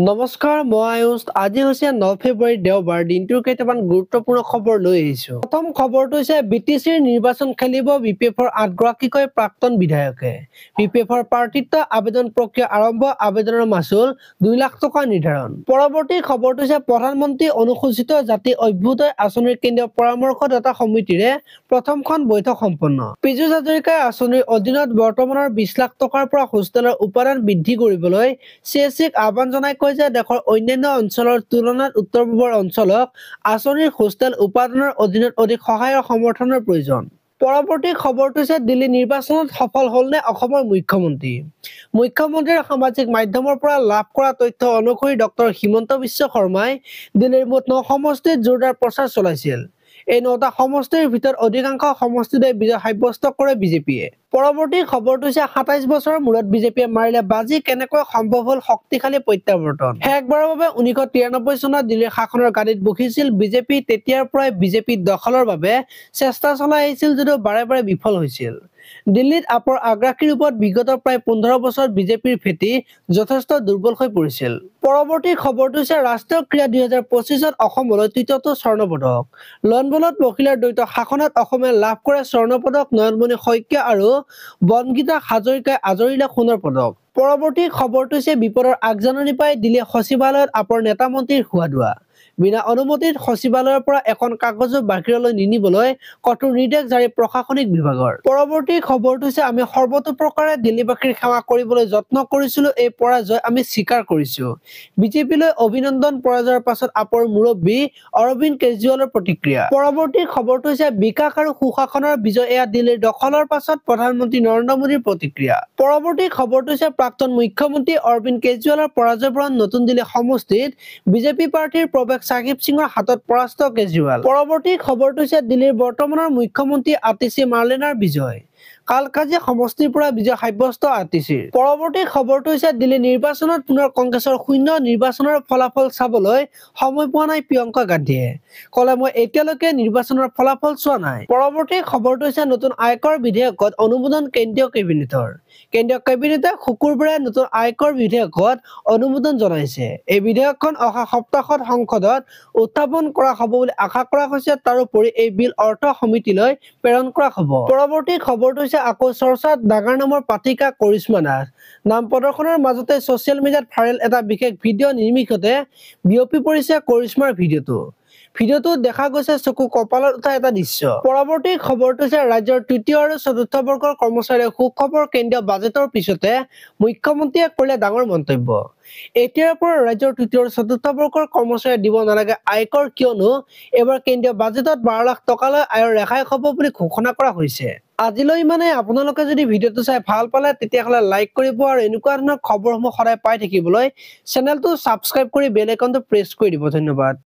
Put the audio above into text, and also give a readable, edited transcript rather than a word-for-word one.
নমস্কাৰ, মই আয়ুষ। আজি হৈছে 9 ফেব্ৰুৱাৰী দেওবাৰ। দিনটোৰ কেইটামান গুৰুত্বপূৰ্ণ খবৰ লৈ আহিছো। প্ৰথম খবৰটো হৈছে বিটিচিৰ নিৰ্বাচন খেলিব বিপিএফৰ 8 গৰাকীকৈ প্ৰাক্তন বিধায়কে। বিপিএফৰ প্ৰাৰ্থিত্ব আবেদন প্ৰক্ৰিয়া আৰম্ভ, আবেদনৰ মাচুল 2 লাখ টকা নিৰ্ধাৰণ। পৰৱৰ্তী খবৰটো হৈছে প্ৰধানমন্ত্ৰী অনুসূচিত জাতি অভ্যুদয় আঁচনিৰ কেন্দ্ৰীয় পৰামৰ্শদাতা সমিতিৰে প্ৰথমখন বৈঠক সম্পন্ন। পীযুষ হাজৰিকাই আঁচনিৰ অধীনত বৰ্তমানৰ 20 লাখ টকাৰ পৰা হোষ্টেলৰ উপাদান বৃদ্ধি কৰিবলৈ চিএছচিক আহ্বান জনাই কয় যে দেশৰ অন্যান্য অঞ্চলৰ তুলনাত উত্তৰ-পূবৰ অঞ্চলক আঁচনিৰ হোষ্টেল উপাদানৰ অধীনত অধিক সহায় আৰু সমৰ্থনৰ প্ৰয়োজন। পৰৱৰ্তী খবৰটো হৈছে দিল্লী নিৰ্বাচনত সফল হ'লনে অসমৰ মুখ্যমন্ত্ৰী। মুখ্যমন্ত্ৰীৰ সামাজিক মাধ্যমৰ পৰা লাভ কৰা তথ্য অনুসৰি ডক্টৰ হিমন্ত বিশ্ব শৰ্মাই দিল্লীৰ মুঠ 9 সমষ্টিত জোৰদাৰ প্ৰচাৰ চলাইছিল। এই 9টা সমষ্টিৰ ভিতৰত অধিকাংশ সমষ্টিতে বিজয় সাব্যস্ত কৰে বিজেপিয়ে। পৰৱৰ্তী খবৰটো হৈছে 27 বছৰৰ মূৰত বিজেপিয়ে মাৰিলে বাজি, কেনেকৈ সম্ভৱ হ'ল শক্তিশালী প্ৰত্যাৱৰ্তন। শেষবাৰৰ বাবে 1993 চনত দিল্লীৰ শাসনৰ গাদীত বহিছিল বিজেপি। তেতিয়াৰ পৰাই বিজেপি দখলৰ বাবে চেষ্টা চলাই আহিছিল যদিও বাৰে বাৰে বিফল হৈছিল। দিল্লীত আপৰ আগ্ৰাসীৰ ৰূপত বিগত প্ৰায় 15 বছৰত বিজেপিৰ ভেটি যথেষ্ট দুৰ্বল হৈ পৰিছিল। পৰৱৰ্তী খবৰটো হৈছে ৰাষ্ট্ৰীয় ক্ৰীড়া 2025ত অসমলৈ তৃতীয়টো স্বৰ্ণ পদক। লনবলত মহিলাৰ দ্বৈত শাখাত অসমে লাভ কৰে স্বৰ্ণ পদক। নয়নমণি শইকীয়া আৰু বনগীতা হাজৰিকাই আজৰিলে সোণৰ পদক। পৰৱৰ্তী খবৰটো হৈছে বিপদৰ আগজাননী পাই দিল্লী সচিবালয়ত আপৰ নেতা মন্ত্ৰীৰ হুৱাদুৱা। বিনা অনুমতিত সচিবালয়ৰ পৰা এখন কাগজো বাহিৰলৈ নিনিবলৈ কঠোৰ নিৰ্দেশ জাৰি প্ৰশাসনিক বিভাগৰ। পৰৱৰ্তী খবৰটো হৈছে আমি সৰ্বতোপ্ৰকাৰে দিল্লীবাসীৰ সেৱা কৰিবলৈ যত্ন কৰিছিলো, এই পৰাজয় আমি স্বীকাৰ কৰিছো। বিজেপিলৈ অভিনন্দন। পৰাজয়ৰ পাছত আপৰ মুৰব্বী অৰবিন্দ কেজৰিৱালৰ প্ৰতিক্ৰিয়া। পৰৱৰ্তী খবৰটো হৈছে বিকাশ আৰু সুশাসনৰ বিজয়, এয়া দিল্লীৰ দখলৰ পাছত প্ৰধানমন্ত্ৰী নৰেন্দ্ৰ মোদীৰ প্ৰতিক্ৰিয়া। পৰৱৰ্তী খবৰটো হৈছে প্ৰাক্তন মুখ্যমন্ত্ৰী অৰবিন্দ কেজৰিৱালৰ পৰাজয় বৰণ, নতুন দিল্লী সমষ্টিত বিজেপি প্ৰাৰ্থীৰ প্ৰৱেশ, সাহিব সিঙৰ হাতত পৰাস্ত কেজৰিৱাল। পৰৱৰ্তী খবৰটো হৈছে দিল্লীৰ বৰ্তমানৰ মুখ্যমন্ত্ৰী আতিশী মাৰ্লেনাৰ বিজয়। কালকাজি সমষ্টিৰ পৰা বিজয় সাব্যস্ত আতিশীৰ। পৰৱৰ্তী খবৰটো হৈছে দিল্লী নিৰ্বাচনত পুনৰ কংগ্ৰেছৰ শূন্য, নিৰ্বাচনৰ ফলাফল চাবলৈ সময় পোৱা নাই প্ৰিয়ংকা গান্ধীয়ে। ক'লে মই এতিয়ালৈকে নিৰ্বাচনৰ ফলাফল চোৱা নাই। পৰৱৰ্তী খবৰটো হৈছে নতুন আয়কৰ বিধেয়কত অনুমোদন কেন্দ্ৰীয় কেবিনেটৰ। কেন্দ্ৰীয় কেবিনেটে শুকুৰবাৰে নতুন আয়কৰ বিধেয়কত অনুমোদন জনাইছে। এই বিধেয়কখন অহা সপ্তাহত সংসদত উত্থাপন কৰা হ'ব বুলি আশা কৰা হৈছে। তাৰোপৰি এই বিল অৰ্থ সমিতিলৈ প্ৰেৰণ কৰা হ'ব। পৰৱৰ্তী খবৰটো হৈছে আকৌ চৰ্চাত ডাঙৰ নামৰ পাঠিকা কৰিশ্মা নাথ। নাম প্ৰদৰ্শনৰ মাজতে ছচিয়েল মিডিয়াত ভাইৰেল এটা বিশেষ ভিডিঅ' নিমিষতে বিয়পি পৰিছে কৰিশ্মাৰ ভিডিঅ'টো। ভিডিঅ'টোত দেখা গৈছে চকু কপালত উঠা এটা দৃশ্য। পৰৱৰ্তী খবৰটো হৈছে ৰাজ্যৰ তৃতীয় আৰু চতুৰ্থ বৰ্গৰ কৰ্মচাৰীৰ সুখবৰ, কেন্দ্ৰীয় বাজেটৰ পিছতে মুখ্যমন্ত্ৰীয়ে কৰিলে ডাঙৰ মন্তব্য। এতিয়াৰ পৰা ৰাজ্যৰ তৃতীয় আৰু চতুৰ্থ বৰ্গৰ কৰ্মচাৰীয়ে দিব নালাগে আয়কৰ, কিয়নো এইবাৰ কেন্দ্ৰীয় বাজেটত 12 লাখ টকালৈ আয়ৰ ৰেহাই হ'ব বুলি ঘোষণা কৰা হৈছে। আজিলৈ ইমানেই। আপোনালোকে যদি ভিডিঅ'টো চাই ভাল পালে তেতিয়াহ'লে লাইক কৰিব আৰু এনেকুৱা ধৰণৰ খবৰসমূহ সদায় পাই থাকিবলৈ চেনেলটো ছাবস্ক্ৰাইব কৰি বেল আইকনটো প্ৰেছ কৰি দিব। ধন্যবাদ।